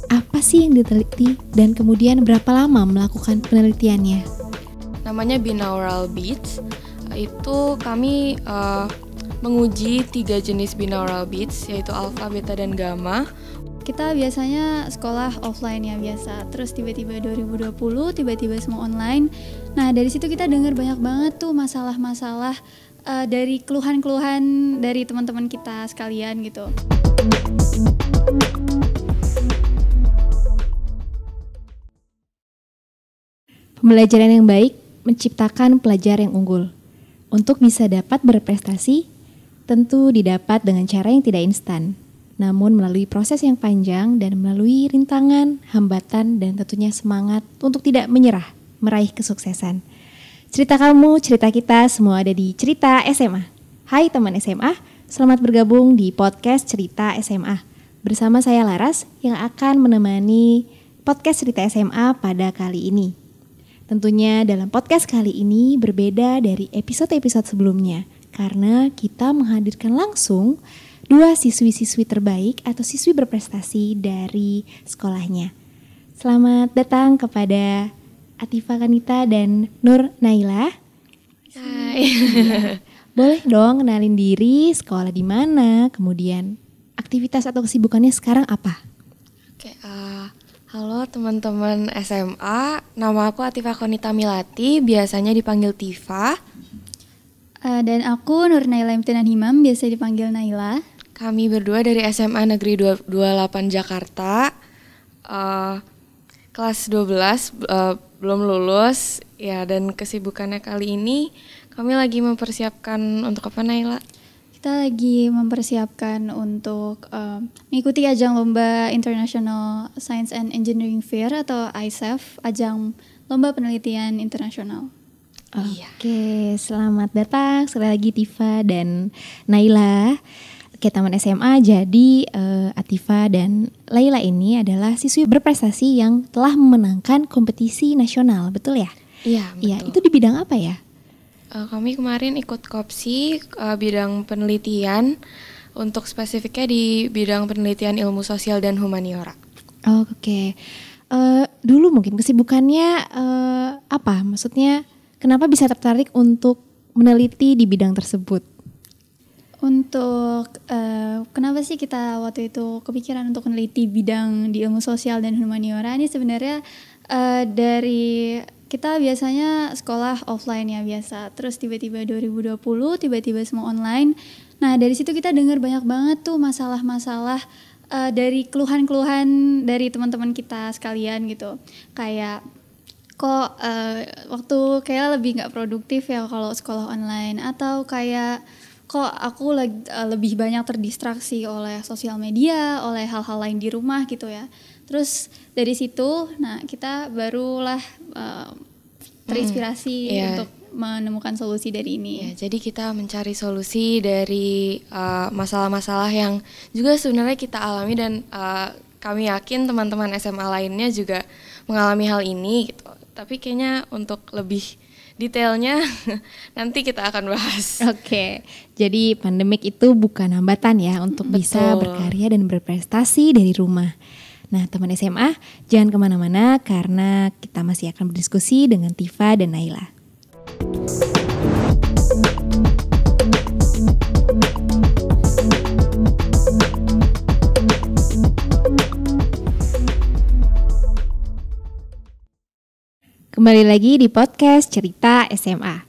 Apa sih yang diteliti dan kemudian berapa lama melakukan penelitiannya? Namanya binaural beats. Itu kami menguji 3 jenis binaural beats, yaitu alpha, beta, dan gamma. Kita biasanya sekolah offline ya biasa, terus tiba-tiba 2020 tiba-tiba semua online. Nah dari situ kita dengar banyak banget tuh masalah-masalah dari keluhan-keluhan dari teman-teman kita sekalian gitu. Pembelajaran yang baik menciptakan pelajar yang unggul. Untuk bisa dapat berprestasi, tentu didapat dengan cara yang tidak instan, namun melalui proses yang panjang dan melalui rintangan, hambatan, dan tentunya semangat untuk tidak menyerah, meraih kesuksesan. Cerita kamu, cerita kita, semua ada di Cerita SMA. Hai teman SMA, selamat bergabung di podcast Cerita SMA. Bersama saya Laras yang akan menemani podcast Cerita SMA pada kali ini. Tentunya dalam podcast kali ini berbeda dari episode-episode sebelumnya karena kita menghadirkan langsung 2 siswi-siswi terbaik atau siswi berprestasi dari sekolahnya. Selamat datang kepada Atifa Kanita dan Nur Naila. Hai. Boleh dong kenalin diri, sekolah di mana, kemudian aktivitas atau kesibukannya sekarang apa? Oke, halo teman-teman SMA, nama aku Atifa Konita Milati, biasanya dipanggil Tifa. Dan aku Nur Naila Imtinan Himam, biasa dipanggil Naila. Kami berdua dari SMA Negeri 28 Jakarta, kelas 12, belum lulus. Ya, dan kesibukannya kali ini kami lagi mempersiapkan untuk apa, Naila? Kita lagi mempersiapkan untuk mengikuti ajang lomba International Science and Engineering Fair atau ISEF, ajang lomba penelitian internasional. Oke, selamat datang sekali lagi Tifa dan Naila. Oke, teman SMA, jadi Atifa dan Laila ini adalah siswi berprestasi yang telah memenangkan kompetisi nasional, betul ya? Iya, betul. Iya, itu di bidang apa ya? Kami kemarin ikut kopsi bidang penelitian, untuk spesifiknya di bidang penelitian ilmu sosial dan humaniora. Oke, dulu mungkin kesibukannya apa? Maksudnya kenapa bisa tertarik untuk meneliti di bidang tersebut? Untuk kenapa sih kita waktu itu kepikiran untuk meneliti bidang di ilmu sosial dan humaniora ini sebenarnya dari kita biasanya sekolah offline ya biasa, terus tiba-tiba 2020 tiba-tiba semua online. Nah dari situ kita dengar banyak banget tuh masalah-masalah dari keluhan-keluhan dari teman-teman kita sekalian gitu. Kayak kok waktu kayak lebih nggak produktif ya kalau sekolah online, atau kayak kok aku lebih banyak terdistraksi oleh sosial media, oleh hal-hal lain di rumah gitu ya. Terus dari situ, nah kita barulah terinspirasi untuk menemukan solusi dari ini. Ya, jadi kita mencari solusi dari masalah-masalah yang juga sebenarnya kita alami dan kami yakin teman-teman SMA lainnya juga mengalami hal ini gitu. Tapi kayaknya untuk lebih detailnya nanti kita akan bahas. Oke, jadi pandemik itu bukan hambatan ya untuk bisa berkarya dan berprestasi dari rumah. Nah teman SMA, jangan kemana-mana karena kita masih akan berdiskusi dengan Tifa dan Naila. Kembali lagi di podcast Cerita SMA.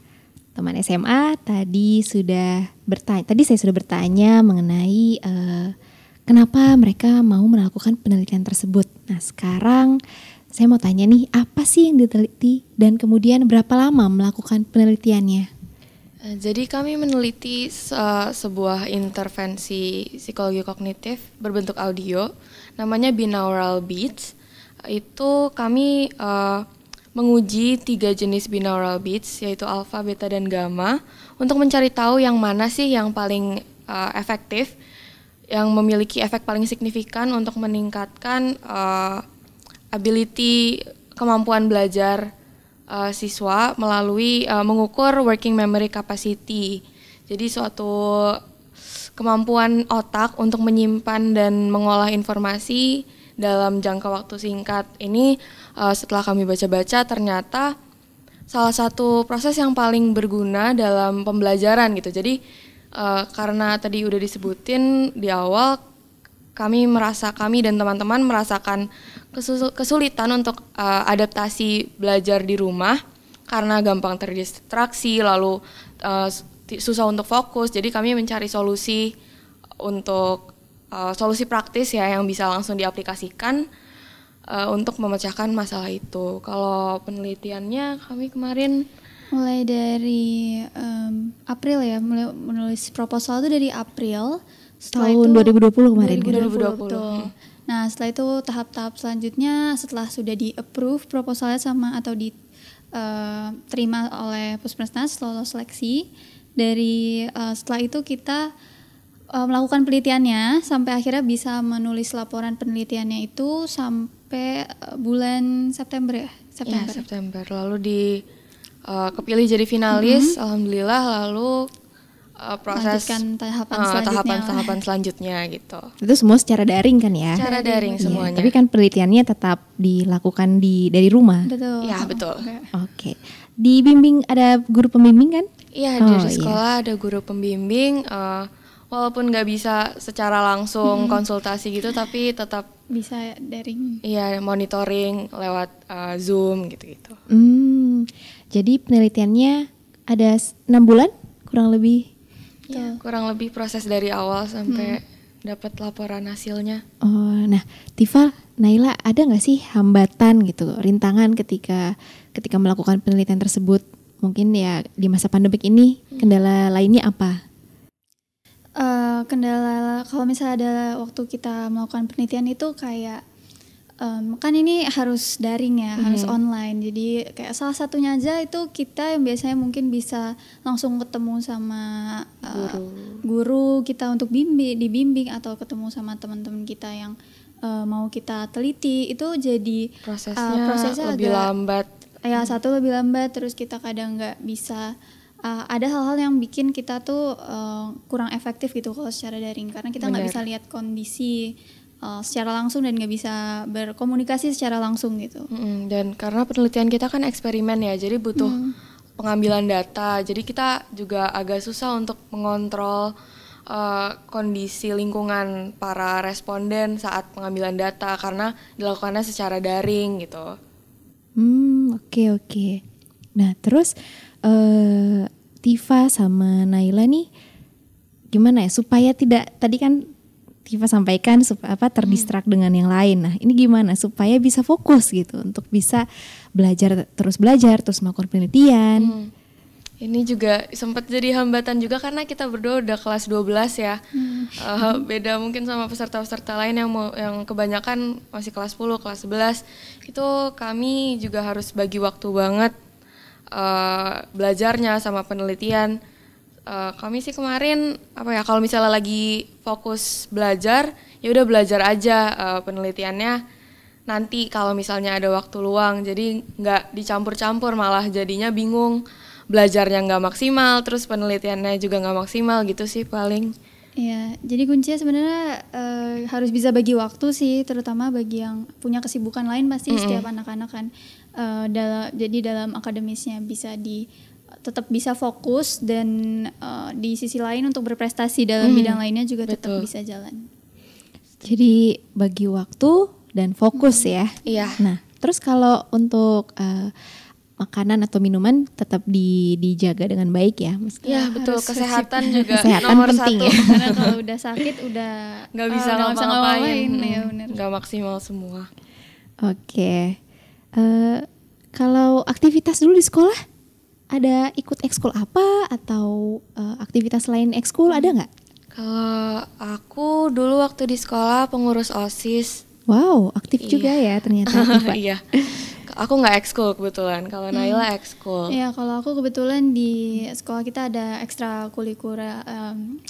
Teman SMA tadi saya sudah bertanya mengenai kenapa mereka mau melakukan penelitian tersebut. Nah sekarang saya mau tanya nih, apa sih yang diteliti dan kemudian berapa lama melakukan penelitiannya? Jadi kami meneliti sebuah intervensi psikologi kognitif berbentuk audio, namanya binaural beats. Itu kami menguji 3 jenis binaural beats, yaitu alpha, beta, dan gamma, untuk mencari tahu yang mana sih yang paling efektif, yang memiliki efek paling signifikan untuk meningkatkan ability, kemampuan belajar siswa melalui mengukur working memory capacity. Jadi suatu kemampuan otak untuk menyimpan dan mengolah informasi dalam jangka waktu singkat ini, setelah kami baca-baca ternyata salah satu proses yang paling berguna dalam pembelajaran gitu. Jadi karena tadi udah disebutin di awal, kami dan teman-teman merasakan kesulitan untuk adaptasi belajar di rumah karena gampang terdistraksi, lalu susah untuk fokus. Jadi kami mencari solusi untuk solusi praktis ya yang bisa langsung diaplikasikan untuk memecahkan masalah itu. Kalau penelitiannya kami kemarin mulai dari April ya, mulai menulis proposal itu dari April. Tahun 2020 kemarin. 2020. Betul. Nah setelah itu tahap-tahap selanjutnya setelah sudah di-approve proposalnya atau diterima oleh Puspesnas, lolos seleksi. Setelah itu kita melakukan penelitiannya sampai akhirnya bisa menulis laporan penelitiannya itu sampai bulan September ya? September. Lalu kepilih jadi finalis, alhamdulillah. Lalu proses tahapan selanjutnya gitu. Itu semua secara daring kan ya? Secara daring semuanya. Tapi kan penelitiannya tetap dilakukan dari rumah. Betul. Ya betul. Oke. Dibimbing ada guru pembimbing kan? Iya, di sekolah ada guru pembimbing. Walaupun nggak bisa secara langsung konsultasi gitu, tapi tetap bisa daring. Iya, monitoring lewat Zoom gitu-gitu. Jadi penelitiannya ada 6 bulan kurang lebih. Ya, kurang lebih proses dari awal sampai dapat laporan hasilnya. Oh, nah, Tifa, Naila, ada nggak sih hambatan gitu, rintangan ketika melakukan penelitian tersebut? Mungkin ya di masa pandemik ini kendala lainnya apa? Kendala kalau misalnya ada waktu kita melakukan penelitian itu kayak kan ini harus daring ya, harus online. Jadi kayak salah satunya aja itu kita yang biasanya mungkin bisa langsung ketemu sama guru kita untuk dibimbing atau ketemu sama teman-teman kita yang mau kita teliti, itu jadi prosesnya lebih lambat. Ya, satu lebih lambat, terus kita kadang nggak bisa. Ada hal-hal yang bikin kita tuh kurang efektif gitu kalau secara daring, karena kita nggak bisa lihat kondisi secara langsung dan nggak bisa berkomunikasi secara langsung gitu. Dan karena penelitian kita kan eksperimen ya, jadi butuh pengambilan data. Jadi kita juga agak susah untuk mengontrol kondisi lingkungan para responden saat pengambilan data karena dilakukannya secara daring gitu. Oke. Nah terus Tifa sama Naila nih gimana ya supaya tidak, tadi kan Tifa sampaikan terdistrak dengan yang lain. Nah ini gimana supaya bisa fokus gitu untuk bisa belajar terus melakukan penelitian. Ini juga sempat jadi hambatan juga karena kita berdua udah kelas 12 ya. Beda mungkin sama peserta-peserta lain yang kebanyakan masih kelas 10, kelas 11. Itu kami juga harus bagi waktu banget belajarnya sama penelitian. Kami sih kemarin kalau misalnya lagi fokus belajar, ya udah belajar aja, penelitiannya nanti kalau misalnya ada waktu luang. Jadi nggak dicampur-campur, malah jadinya bingung, belajarnya nggak maksimal, terus penelitiannya juga nggak maksimal gitu sih paling. Iya, jadi kuncinya sebenarnya harus bisa bagi waktu sih, terutama bagi yang punya kesibukan lain pasti setiap anak-anak kan. Jadi dalam akademisnya tetap bisa fokus, dan di sisi lain untuk berprestasi dalam bidang lainnya juga tetap bisa jalan. Jadi bagi waktu dan fokus ya. Iya. Nah, terus kalau untuk makanan atau minuman tetap dijaga dengan baik ya. Iya betul, kesehatan juga kesehatan nomor penting 1. ya. Karena kalau udah sakit udah nggak bisa ngapa-ngapain. Ya, nggak maksimal semua. Oke. Kalau aktivitas dulu di sekolah ada ikut ekskul apa atau aktivitas lain ekskul ada nggak? Kalau aku dulu waktu di sekolah pengurus OSIS. Wow, aktif juga ya ternyata. Iya. Aku nggak ekskul kebetulan. Kalau Naila ekskul. Iya, kalau aku kebetulan di sekolah kita ada ekstrakurikuler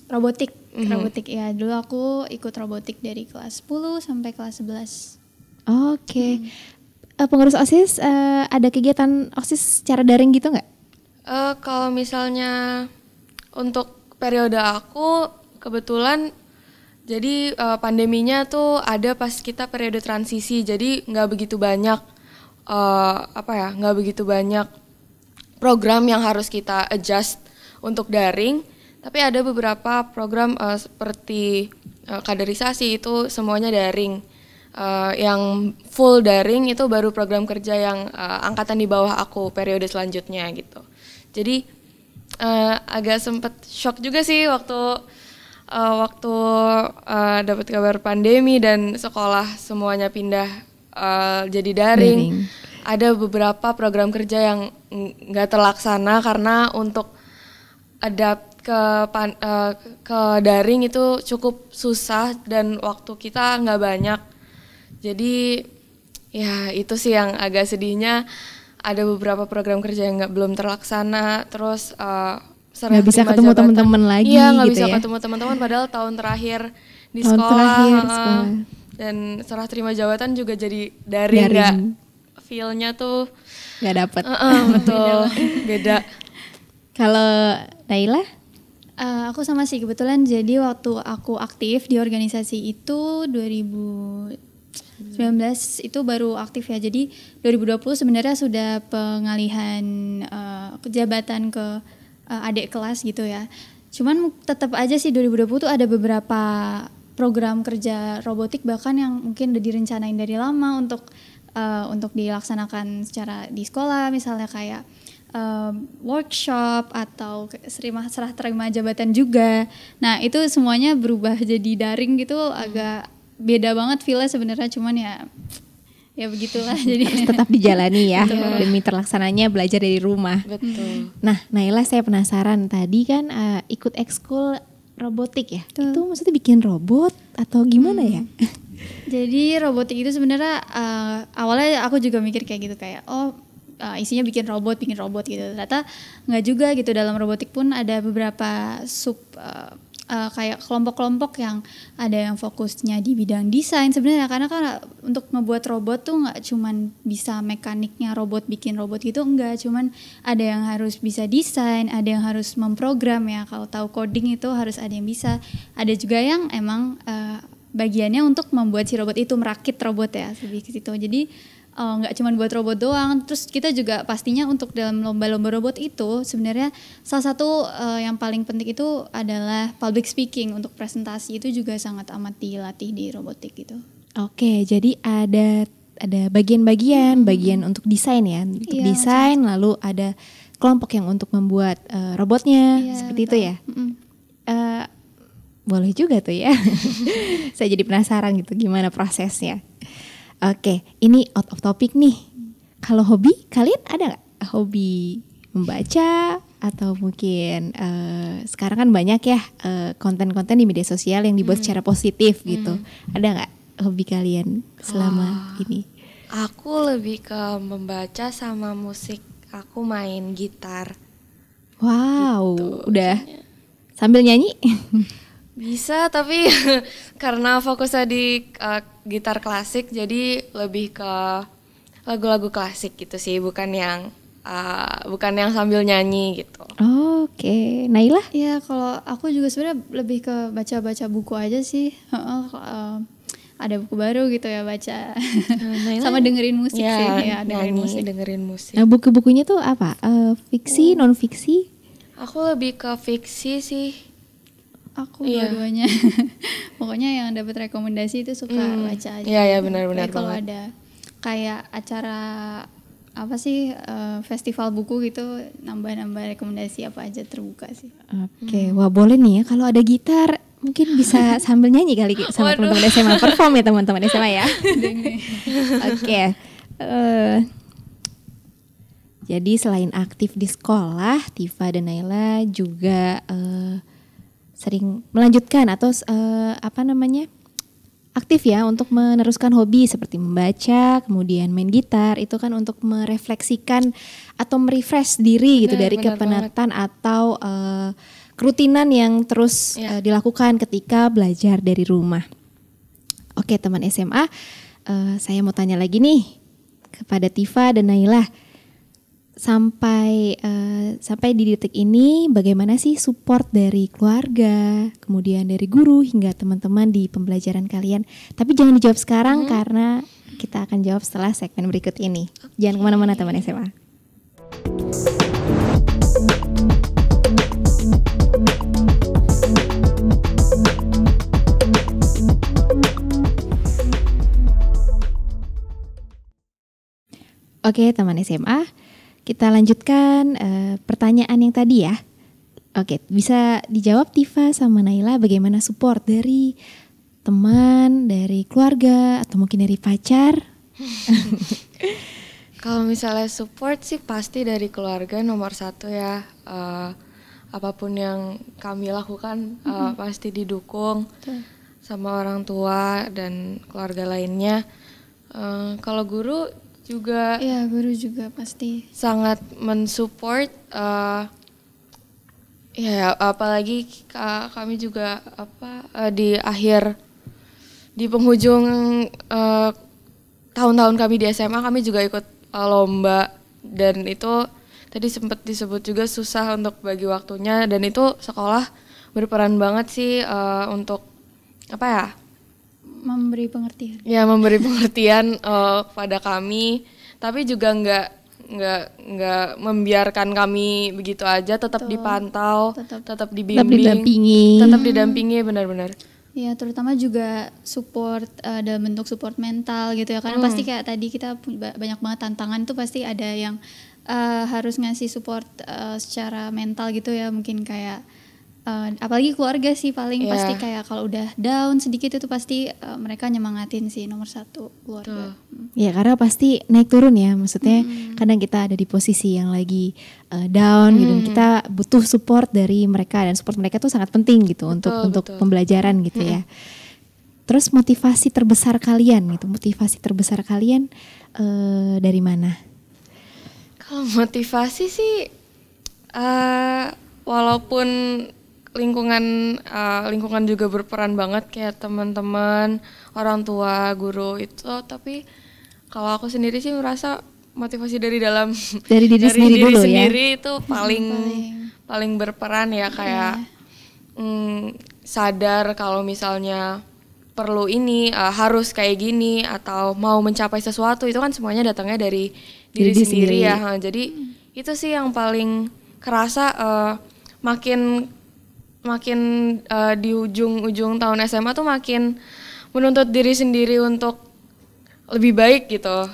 robotik. Robotik ya. Dulu aku ikut robotik dari kelas 10 sampai kelas 11. Oke. Pengurus OSIS ada kegiatan OSIS secara daring gitu nggak? Kalau misalnya untuk periode aku kebetulan jadi pandeminya tuh ada pas kita periode transisi, jadi nggak begitu banyak nggak begitu banyak program yang harus kita adjust untuk daring, tapi ada beberapa program seperti kaderisasi itu semuanya daring. Yang full daring itu baru program kerja yang angkatan di bawah aku periode selanjutnya gitu. Jadi agak sempet shock juga sih waktu dapat kabar pandemi dan sekolah semuanya pindah jadi daring. Ada beberapa program kerja yang nggak terlaksana karena untuk adapt ke daring itu cukup susah dan waktu kita nggak banyak. Jadi ya itu sih yang agak sedihnya, ada beberapa program kerja yang belum terlaksana, terus nggak bisa ketemu teman-teman lagi. Iya, nggak gitu bisa ya? ketemu teman-teman padahal tahun terakhir di Tahun sekolah, terakhir sekolah. Dan serah terima jabatan juga jadi daring. Nggak, feel-nya tuh nggak dapet. Betul, beda. Kalau Naila? Aku sama sih kebetulan, jadi waktu aku aktif di organisasi itu 2019 itu baru aktif ya. Jadi 2020 sebenarnya sudah pengalihan jabatan ke adik kelas gitu ya. Cuman tetap aja sih 2020 tuh ada beberapa program kerja robotik bahkan yang mungkin udah direncanain dari lama untuk dilaksanakan secara di sekolah, misalnya kayak workshop atau serah terima jabatan juga. Nah itu semuanya berubah jadi daring gitu, agak beda banget feel-nya sebenarnya, cuman ya begitulah. Jadi harus tetap dijalani ya demi terlaksananya belajar dari rumah. Betul. Nah Naila, saya penasaran, tadi kan ikut ekskul robotik ya. Betul. Itu maksudnya bikin robot atau gimana ya? Jadi robotik itu sebenarnya awalnya aku juga mikir kayak gitu, kayak isinya bikin robot gitu. Ternyata nggak juga gitu. Dalam robotik pun ada beberapa kayak kelompok-kelompok yang ada yang fokusnya di bidang desain sebenarnya, karena kan untuk ngebuat robot tuh nggak cuman bisa mekaniknya robot, bikin robot gitu, enggak, cuman ada yang harus bisa desain, ada yang harus memprogram ya, kalau tahu coding itu harus ada yang bisa, ada juga yang emang bagiannya untuk membuat si robot itu, merakit robot ya, lebih ke situ. Jadi nggak cuma buat robot doang. Terus kita juga pastinya untuk dalam lomba-lomba robot itu sebenarnya salah satu yang paling penting itu adalah public speaking. Untuk presentasi itu juga sangat amat dilatih di robotik gitu. Oke, jadi ada bagian untuk desain ya, untuk desain, lalu ada kelompok yang untuk membuat robotnya, seperti betul. Itu ya. Boleh juga tuh ya. Saya jadi penasaran gitu gimana prosesnya. Oke, ini out of topic nih. Kalau hobi, kalian ada nggak hobi membaca atau mungkin sekarang kan banyak ya konten-konten di media sosial yang dibuat secara positif gitu. Ada nggak hobi kalian selama ini? Aku lebih ke membaca sama musik. Aku main gitar. Wow, gitu. Udah sambil nyanyi? Bisa, tapi karena fokusnya di gitar klasik, jadi lebih ke lagu-lagu klasik gitu sih, bukan yang sambil nyanyi gitu. Oke. Naila? Ya kalau aku juga sebenarnya lebih ke baca-baca buku aja sih. Ada buku baru gitu ya baca. Sama dengerin musik sih. Ya, dengerin musik. Nah, buku-bukunya tuh apa? Fiksi, non fiksi? Aku lebih ke fiksi sih. Aku dua-duanya. Pokoknya yang dapat rekomendasi itu suka baca aja. Iya benar-benar. Kalau ada kayak acara apa sih festival buku gitu, nambah-nambah rekomendasi apa aja, terbuka sih. Oke, wah boleh nih ya kalau ada gitar mungkin bisa sambil nyanyi kali sama teman-teman SMA, perform ya teman-teman SMA ya. Oke. Jadi selain aktif di sekolah, Tifa dan Naila juga sering melanjutkan atau aktif ya untuk meneruskan hobi seperti membaca, kemudian main gitar. Itu kan untuk merefleksikan atau merefresh diri gitu dari kepenatan atau kerutinan yang terus dilakukan ketika belajar dari rumah. Oke teman SMA, saya mau tanya lagi nih kepada Tifa dan Naila. sampai di detik ini bagaimana sih support dari keluarga, kemudian dari guru hingga teman-teman di pembelajaran kalian? Tapi jangan dijawab sekarang karena kita akan jawab setelah segmen berikut ini. Jangan kemana-mana teman SMA. Oke teman SMA, kita lanjutkan pertanyaan yang tadi ya. Oke, bisa dijawab Tifa sama Naila bagaimana support dari teman, dari keluarga, atau mungkin dari pacar? Kalau misalnya support sih pasti dari keluarga nomor satu ya. Apapun yang kami lakukan pasti didukung sama orang tua dan keluarga lainnya. Kalau guru juga, ya guru juga pasti sangat mensupport. Ya apalagi kami juga di penghujung tahun-tahun kami di SMA kami juga ikut lomba, dan itu tadi sempat disebut juga susah untuk bagi waktunya, dan itu sekolah berperan banget sih untuk memberi pengertian. Ya memberi pengertian pada kami, tapi juga nggak membiarkan kami begitu aja, tetap dipantau, tetap dibimbing, tetap didampingi benar-benar. Ya terutama juga support dalam bentuk support mental gitu ya, karena pasti kayak tadi kita banyak banget tantangan tuh, pasti ada yang harus ngasih support secara mental gitu ya, mungkin kayak apalagi keluarga sih paling pasti kayak kalau udah down sedikit itu pasti mereka nyemangatin sih, nomor satu keluarga. Ya karena pasti naik turun ya, maksudnya kadang kita ada di posisi yang lagi down gitu, kita butuh support dari mereka, dan support mereka tuh sangat penting gitu untuk pembelajaran gitu ya. Terus motivasi terbesar kalian dari mana? Kalau motivasi sih walaupun lingkungan juga berperan banget, kayak teman-teman, orang tua, guru itu, tapi kalau aku sendiri sih merasa motivasi dari dalam diri sendiri itu paling berperan ya, kayak sadar kalau misalnya perlu ini, harus kayak gini, atau mau mencapai sesuatu, itu kan semuanya datangnya dari diri sendiri ya. Jadi itu sih yang paling kerasa, makin di ujung tahun SMA tuh makin menuntut diri sendiri untuk lebih baik gitu.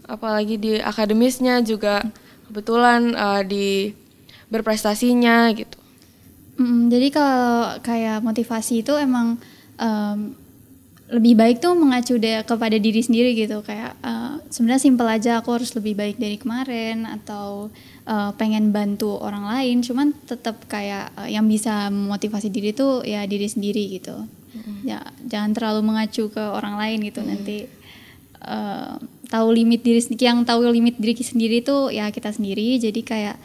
Apalagi di akademisnya juga kebetulan di berprestasinya gitu. Jadi kalau kayak motivasi itu emang lebih baik tuh mengacu kepada diri sendiri gitu, kayak sebenarnya simpel aja, aku harus lebih baik dari kemarin, atau pengen bantu orang lain, cuman tetap kayak yang bisa memotivasi diri tuh ya diri sendiri gitu. Ya jangan terlalu mengacu ke orang lain gitu, nanti tahu limit diri sendiri. Yang tahu limit diri sendiri tuh ya kita sendiri. Jadi kayak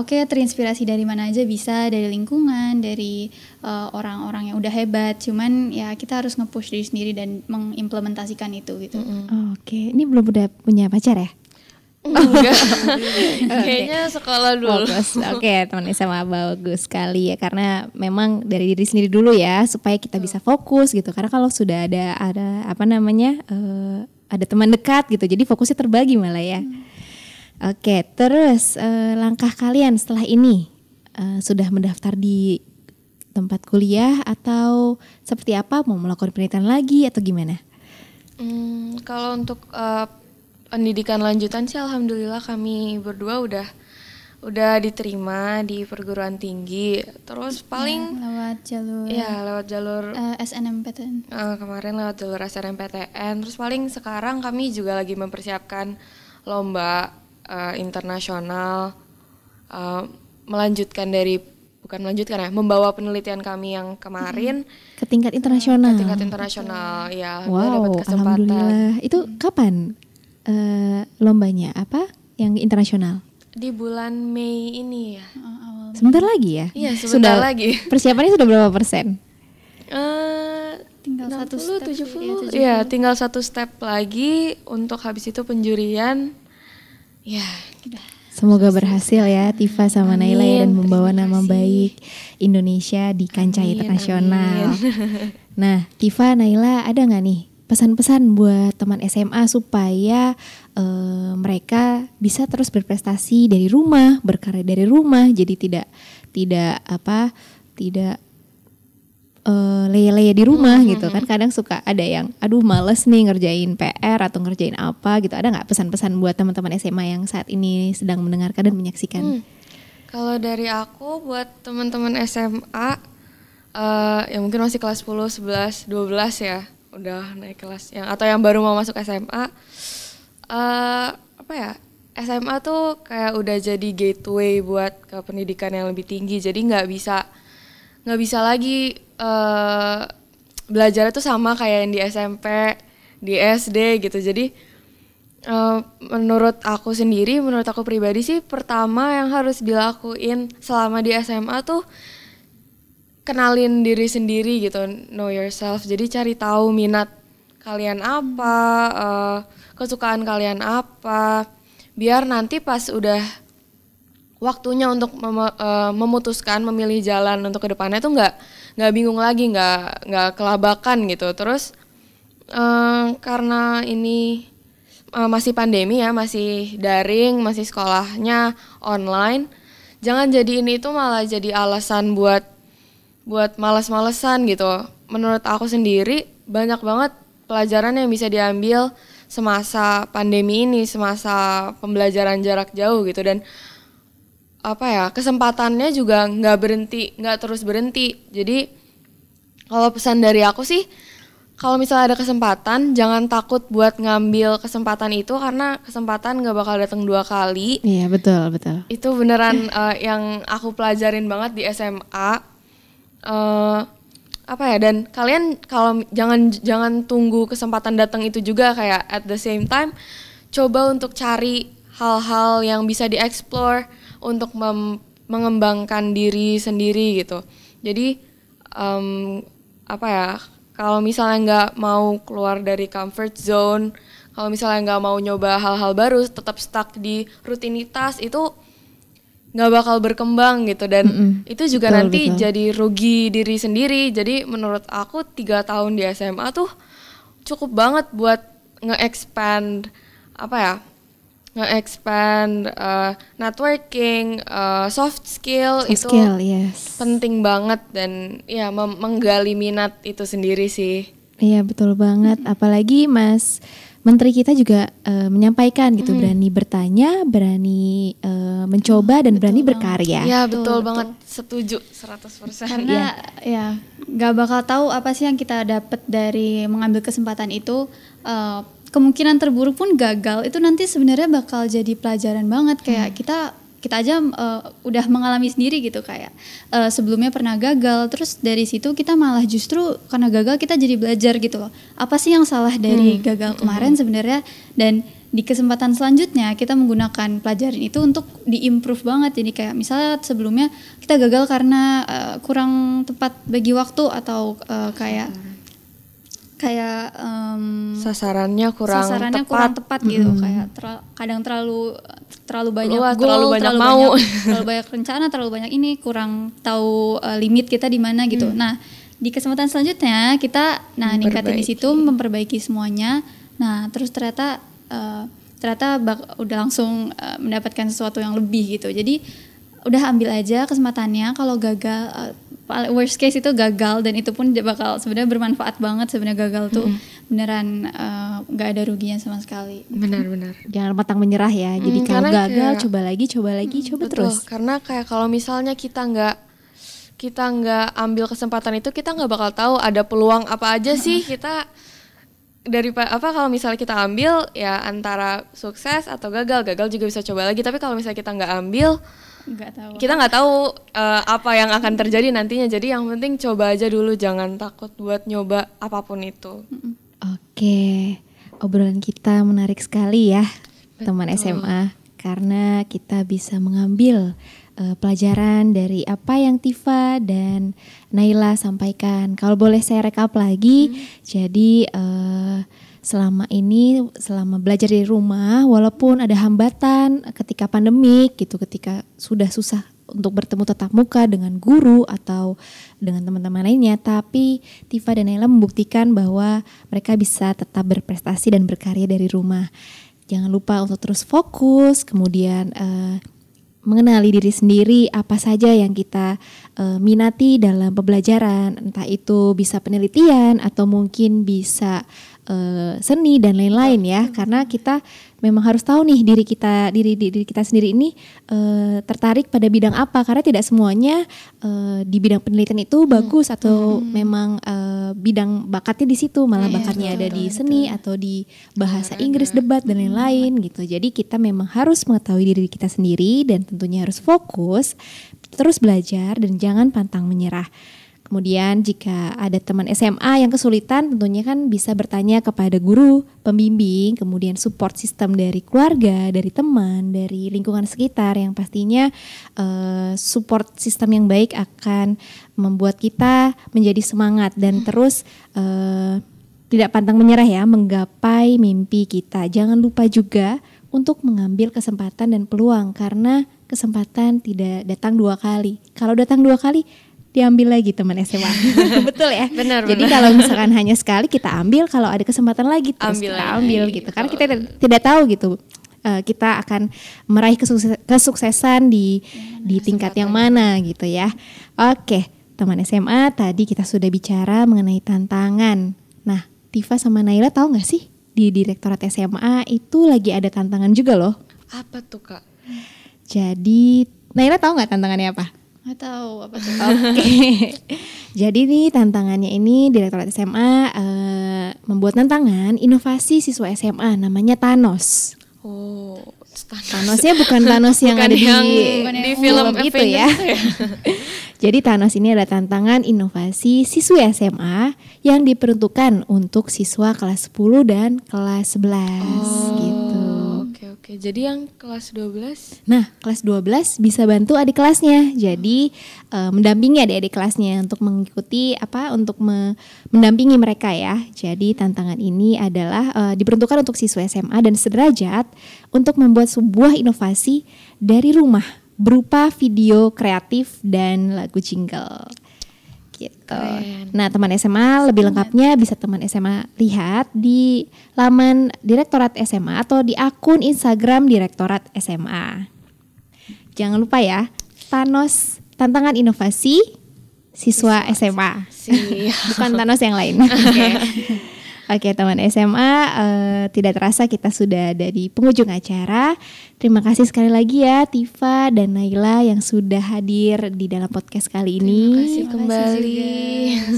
terinspirasi dari mana aja bisa, dari lingkungan, dari orang-orang yang udah hebat, cuman ya kita harus nge-push diri sendiri dan mengimplementasikan itu gitu. Oke, ini belum udah punya pacar ya? Enggak. Kayaknya sekolah dulu. Oke, teman SMA bagus sekali ya, karena memang dari diri sendiri dulu ya, supaya kita bisa fokus gitu. Karena kalau sudah ada ada teman dekat gitu, jadi fokusnya terbagi malah ya. Oke, terus langkah kalian setelah ini sudah mendaftar di tempat kuliah atau seperti apa? Mau melakukan penelitian lagi atau gimana? Kalau untuk pendidikan lanjutan sih alhamdulillah kami berdua udah diterima di perguruan tinggi. Terus paling lewat jalur SNMPTN. Kemarin lewat jalur SNMPTN. Terus paling sekarang kami juga lagi mempersiapkan lomba internasional, membawa penelitian kami yang kemarin ke tingkat internasional. Ya, wow, dapat kesempatan. Alhamdulillah. Itu kapan lombanya? Apa yang internasional? Di bulan Mei ini ya. Sebentar lagi ya? Iya, sebentar lagi. Persiapannya sudah berapa persen? Tinggal 60, 70. Ya, tinggal 1 step lagi untuk habis itu penjurian. Ya, Semoga berhasil ya Tifa sama Naila ya, dan Amin, membawa terima nama kasih. baik Indonesia di kancah Amin, internasional. amin. Nah, Tifa, Naila, ada nggak nih pesan-pesan buat teman SMA supaya mereka bisa terus berprestasi dari rumah, berkarya dari rumah, jadi tidak leye-leye di rumah gitu kan. Kadang suka ada yang aduh males nih ngerjain PR atau ngerjain apa gitu. Ada nggak pesan-pesan buat teman-teman SMA yang saat ini sedang mendengarkan dan menyaksikan? Kalau dari aku buat teman-teman SMA yang mungkin masih kelas 10, 11, 12 ya, udah naik kelas atau yang baru mau masuk SMA, apa ya? SMA tuh kayak udah jadi gateway buat ke pendidikan yang lebih tinggi. Jadi nggak bisa lagi belajarnya tuh sama kayak yang di SMP, di SD gitu. Jadi menurut aku pribadi sih, pertama yang harus dilakuin selama di SMA tuh kenalin diri sendiri gitu, know yourself. Jadi cari tahu minat kalian apa, kesukaan kalian apa, biar nanti pas udah waktunya untuk memutuskan memilih jalan untuk kedepannya tuh nggak bingung lagi, nggak kelabakan gitu. Terus karena ini masih pandemi ya, masih daring, masih sekolahnya online, jangan jadi ini tuh malah jadi alasan buat malas-malesan gitu. Menurut aku sendiri banyak banget pelajaran yang bisa diambil semasa pandemi ini, semasa pembelajaran jarak jauh gitu. Dan kesempatannya juga nggak terus berhenti. Jadi kalau pesan dari aku sih, kalau misalnya ada kesempatan, jangan takut buat ngambil kesempatan itu, karena kesempatan nggak bakal datang 2 kali. Iya, betul. Itu beneran yang aku pelajarin banget di SMA. Dan kalian kalau jangan tunggu kesempatan datang itu juga, kayak at the same time coba untuk cari hal-hal yang bisa dieksplor untuk mengembangkan diri sendiri gitu. Jadi kalau misalnya nggak mau keluar dari comfort zone, kalau misalnya nggak mau nyoba hal-hal baru, tetap stuck di rutinitas, itu nggak bakal berkembang gitu. Dan itu juga nanti jadi rugi diri sendiri. Jadi menurut aku 3 tahun di SMA tuh cukup banget buat nge-expand networking, soft skill itu yes. Penting banget. Dan ya menggali minat itu sendiri sih. Iya, betul banget. Apalagi Mas Menteri kita juga menyampaikan gitu, berani bertanya, berani mencoba, dan berani berkarya. Iya, betul banget, setuju 100%. Karena ya nggak bakal tahu apa sih yang kita dapat dari mengambil kesempatan itu. Kemungkinan terburuk pun gagal itu nanti sebenarnya bakal jadi pelajaran banget. Kayak kita aja udah mengalami sendiri gitu, kayak sebelumnya pernah gagal, terus dari situ kita malah justru karena gagal kita jadi belajar gitu loh. Apa sih yang salah dari gagal kemarin sebenarnya, dan di kesempatan selanjutnya kita menggunakan pelajaran itu untuk diimprove banget. Jadi kayak misalnya sebelumnya kita gagal karena kurang tepat bagi waktu, atau sasarannya kurang tepat gitu, kayak kadang terlalu banyak terlalu banyak rencana, terlalu banyak ini, kurang tahu limit kita di mana gitu. Nah, di kesempatan selanjutnya kita ningkatin di situ, memperbaiki semuanya. Nah, terus ternyata udah langsung mendapatkan sesuatu yang lebih gitu. Jadi udah ambil aja kesempatannya. Kalau gagal, worst case itu gagal, dan itu pun bakal sebenarnya bermanfaat banget. Sebenarnya gagal tuh beneran nggak ada ruginya sama sekali. Benar. Jangan pantang menyerah ya. Jadi kalau gagal coba lagi, coba betul, terus. Karena kayak kalau misalnya kita nggak ambil kesempatan itu, kita nggak bakal tahu ada peluang apa aja sih kita. Kalau misalnya kita ambil ya antara sukses atau gagal juga bisa coba lagi. Tapi kalau misalnya kita nggak ambil, kita nggak tahu apa yang akan terjadi nantinya. Jadi yang penting coba aja dulu, jangan takut buat nyoba apapun itu. Oke, obrolan kita menarik sekali ya. Betul. Teman SMA, karena kita bisa mengambil pelajaran dari apa yang Tifa dan Naila sampaikan. Kalau boleh saya rekap lagi, jadi selama ini, selama belajar dari rumah, walaupun ada hambatan ketika pandemik gitu, ketika sudah susah untuk bertemu tatap muka dengan guru atau dengan teman-teman lainnya, tapi Tifa dan Naila membuktikan bahwa mereka bisa tetap berprestasi dan berkarya dari rumah. Jangan lupa untuk terus fokus, kemudian mengenali diri sendiri, apa saja yang kita minati dalam pembelajaran, entah itu bisa penelitian atau mungkin bisa seni dan lain-lain ya, karena kita memang harus tahu nih diri kita sendiri ini tertarik pada bidang apa, karena tidak semuanya di bidang penelitian itu bagus atau memang bidang bakatnya di situ, malah bakatnya ada di seni atau di bahasa Inggris, debat dan lain-lain gitu. Jadi kita memang harus mengetahui diri kita sendiri dan tentunya harus fokus, terus belajar dan jangan pantang menyerah. Kemudian jika ada teman SMA yang kesulitan, tentunya kan bisa bertanya kepada guru, pembimbing, kemudian support system dari keluarga, dari teman, dari lingkungan sekitar, yang pastinya support system yang baik akan membuat kita menjadi semangat dan terus tidak pantang menyerah ya, menggapai mimpi kita. Jangan lupa juga untuk mengambil kesempatan dan peluang, karena kesempatan tidak datang 2 kali. Kalau datang 2 kali, diambil lagi teman SMA. Betul ya? Benar. Jadi kalau misalkan hanya sekali kita ambil, kalau ada kesempatan lagi terus kita ambil gitu. Karena kita tidak tahu gitu kita akan meraih kesuksesan di tingkat yang mana gitu ya. Oke, teman SMA, tadi kita sudah bicara mengenai tantangan. Nah, Tifa sama Naila tahu nggak sih di Direktorat SMA itu lagi ada tantangan juga loh. Apa tuh Kak? Jadi Naila tahu nggak tantangannya apa? Nggak tahu apa tuh. Oke. Jadi nih tantangannya ini Direktorat SMA membuat tantangan inovasi siswa SMA namanya Thanos. Oh, Thanosnya bukan Thanos yang ada di film itu ya. Jadi Thanos ini adalah tantangan inovasi siswa SMA yang diperuntukkan untuk siswa kelas 10 dan kelas 11 gitu. Oke. Jadi yang kelas 12? Nah, kelas 12 bisa bantu adik kelasnya. Jadi mendampingi adik-adik kelasnya untuk mengikuti untuk mendampingi mereka ya. Jadi tantangan ini adalah diperuntukkan untuk siswa SMA dan sederajat untuk membuat sebuah inovasi dari rumah berupa video kreatif dan lagu jingle. Gitu. Keren. Nah, teman SMA lebih lengkapnya bisa teman SMA lihat di laman Direktorat SMA atau di akun Instagram Direktorat SMA. Jangan lupa ya, Thanos tantangan inovasi siswa SMA. Bukan Thanos yang lain. Oke, teman SMA, tidak terasa kita sudah ada di penghujung acara. Terima kasih sekali lagi ya Tifa dan Naila yang sudah hadir di dalam podcast kali ini. Terima kasih kembali.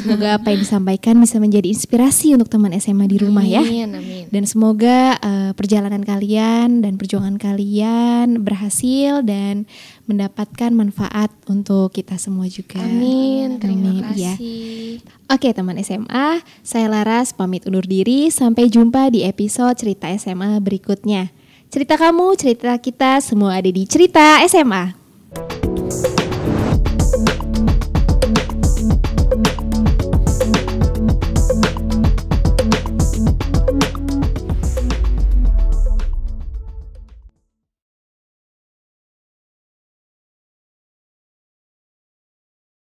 Semoga apa yang disampaikan bisa menjadi inspirasi untuk teman SMA di rumah ya. Amin. Dan semoga perjalanan kalian dan perjuangan kalian berhasil dan mendapatkan manfaat untuk kita semua juga. Amin. Terima Ya. kasih. Oke teman SMA, saya Laras pamit undur diri. Sampai jumpa di episode Cerita SMA berikutnya. Cerita kamu, cerita kita, semua ada di Cerita SMA.